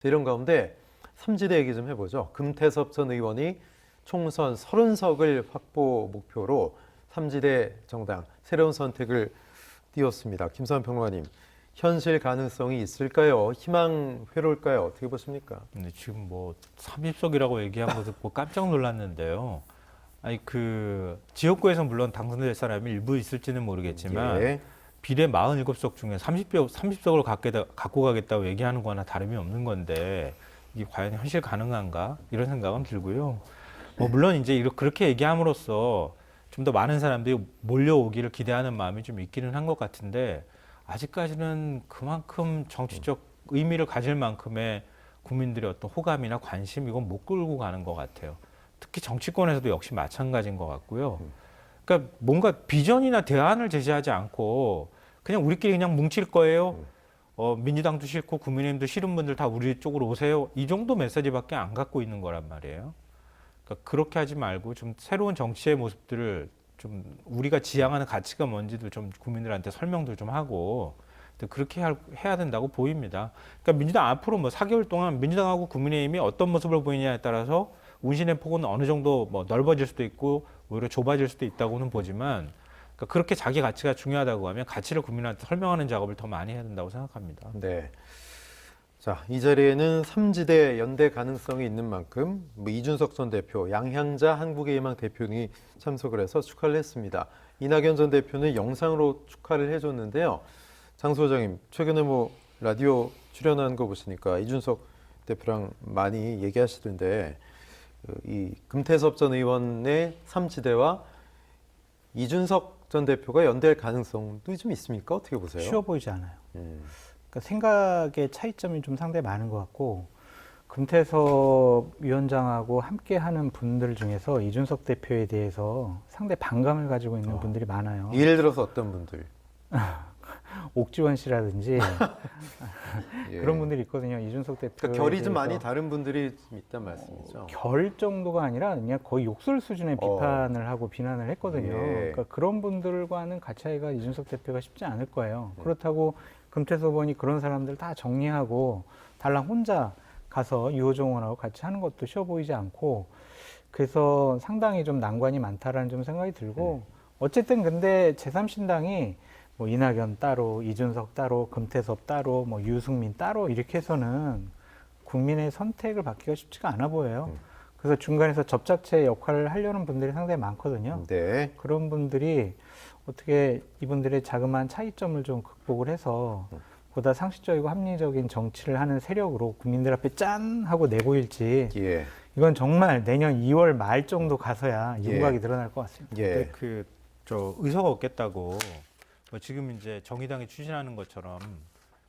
이런 가운데 삼지대 얘기 좀 해보죠. 금태섭 전 의원이 총선 30석을 확보 목표로 삼지대 정당 새로운 선택을 띄웠습니다. 김수환 평론가님, 현실 가능성이 있을까요? 희망회로일까요? 어떻게 보십니까? 근데 지금 뭐 30석이라고 얘기한 거 듣고 깜짝 놀랐는데요. 아니 그 지역구에서 물론 당선될 사람이 일부 있을지는 모르겠지만 예. 비례 47석 중에 30석을 갖고 가겠다고 얘기하는 거나 다름이 없는 건데 이게 과연 현실 가능한가 이런 생각은 들고요. 뭐 물론 이제 그렇게 얘기함으로써 좀 더 많은 사람들이 몰려오기를 기대하는 마음이 좀 있기는 한 것 같은데 아직까지는 그만큼 정치적 의미를 가질 만큼의 국민들의 어떤 호감이나 관심 이건 못 끌고 가는 것 같아요. 특히 정치권에서도 역시 마찬가지인 것 같고요. 그러니까 뭔가 비전이나 대안을 제시하지 않고 그냥 우리끼리 그냥 뭉칠 거예요. 민주당도 싫고 국민의힘도 싫은 분들 다 우리 쪽으로 오세요. 이 정도 메시지밖에 안 갖고 있는 거란 말이에요. 그러니까 그렇게 하지 말고 좀 새로운 정치의 모습들을 좀 우리가 지향하는 가치가 뭔지도 좀 국민들한테 설명도 좀 하고 그렇게 해야 된다고 보입니다. 그러니까 민주당 앞으로 뭐 4개월 동안 민주당하고 국민의힘이 어떤 모습을 보이냐에 따라서 운신의 폭은 어느 정도 뭐 넓어질 수도 있고 오히려 좁아질 수도 있다고는 보지만 그러니까 그렇게 자기 가치가 중요하다고 하면 가치를 국민한테 설명하는 작업을 더 많이 해야 된다고 생각합니다. 네. 자, 이 자리에는 삼지대 연대 가능성이 있는 만큼 이준석 전 대표, 양향자 한국의희망 대표님이 참석을 해서 축하를 했습니다. 이낙연 전 대표는 영상으로 축하를 해줬는데요. 장 소장님, 최근에 뭐 라디오 출연한 거 보시니까 이준석 대표랑 많이 얘기하시던데 이 금태섭 전 의원의 삼지대와 이준석 전 대표가 연대할 가능성도 좀 있습니까? 어떻게 보세요? 쉬워 보이지 않아요. 그러니까 생각의 차이점이 좀 상당히 많은 것 같고 금태섭 위원장하고 함께하는 분들 중에서 이준석 대표에 대해서 상당히 반감을 가지고 있는 분들이 많아요. 예를 들어서 어떤 분들? 옥지원 씨라든지 예. 그런 분들이 있거든요. 이준석 대표 그러니까 결이 좀 많이 다른 분들이 좀 있단 말씀이죠. 결 정도가 아니라 그냥 거의 욕설 수준의 비판을 하고 비난을 했거든요. 예. 그러니까 그런 분들과는 같이 하기가 이준석 대표가 쉽지 않을 거예요. 그렇다고 금태섭 의원이 그런 사람들 다 정리하고 달랑 혼자 가서 유호정 의원하고 같이 하는 것도 쉬워 보이지 않고 그래서 상당히 좀 난관이 많다라는 좀 생각이 들고 어쨌든 근데 제3신당이 뭐 이낙연 따로, 이준석 따로, 금태섭 따로, 뭐 유승민 따로 이렇게 해서는 국민의 선택을 받기가 쉽지가 않아 보여요. 그래서 중간에서 접착제 역할을 하려는 분들이 상당히 많거든요. 네. 그런 분들이 어떻게 이분들의 자그마한 차이점을 좀 극복을 해서 보다 상식적이고 합리적인 정치를 하는 세력으로 국민들 앞에 짠 하고 내보일지 예. 이건 정말 내년 2월 말 정도 가서야 예. 윤곽이 드러날 것 같습니다. 예. 근데 저 의사가 없겠다고 뭐 지금 이제 정의당이 추진하는 것처럼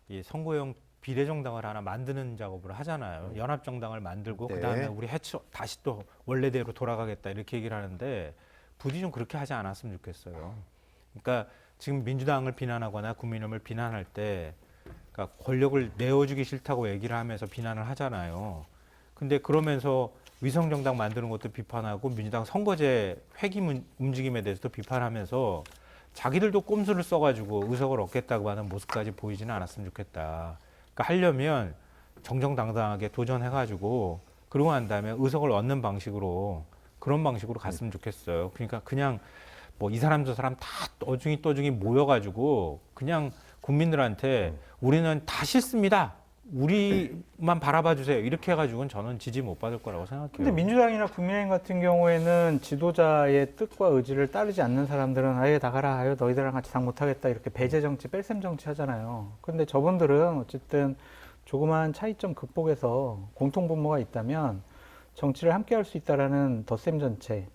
이 선거용 비례정당을 하나 만드는 작업을 하잖아요. 연합정당을 만들고 네. 그다음에 우리 다시 또 원래대로 돌아가겠다 이렇게 얘기를 하는데 부디 좀 그렇게 하지 않았으면 좋겠어요. 그러니까 지금 민주당을 비난하거나 국민의힘을 비난할 때 그러니까 권력을 내어주기 싫다고 얘기를 하면서 비난을 하잖아요. 근데 그러면서 위성정당 만드는 것도 비판하고 민주당 선거제 회기 움직임에 대해서도 비판하면서 자기들도 꼼수를 써가지고 의석을 얻겠다고 하는 모습까지 보이지는 않았으면 좋겠다. 그러니까 하려면 정정당당하게 도전해가지고 그러고 난 다음에 의석을 얻는 방식으로 그런 방식으로 갔으면 좋겠어요. 그러니까 그냥 뭐 이 사람 저 사람 다 떠중이 모여가지고 그냥 국민들한테 우리는 다 싫습니다. 우리만 바라봐 주세요. 이렇게 해가지고는 저는 지지 못 받을 거라고 생각해요. 근데 민주당이나 국민의힘 같은 경우에는 지도자의 뜻과 의지를 따르지 않는 사람들은 아예 나가라, 아예 너희들랑 같이 당 못하겠다 이렇게 배제 정치, 뺄셈 정치 하잖아요. 근데 저분들은 어쨌든 조그마한 차이점 극복에서 공통분모가 있다면 정치를 함께 할 수 있다라는 덧셈 정책,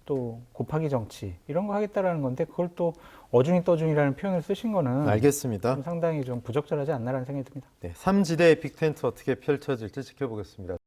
또 곱하기 정치 이런 거 하겠다라는 건데 그걸 또 어중이 떠중이라는 표현을 쓰신 거는 알겠습니다. 좀 상당히 좀 부적절하지 않나라는 생각이 듭니다. 네, 삼지대 빅텐트 어떻게 펼쳐질지 지켜보겠습니다.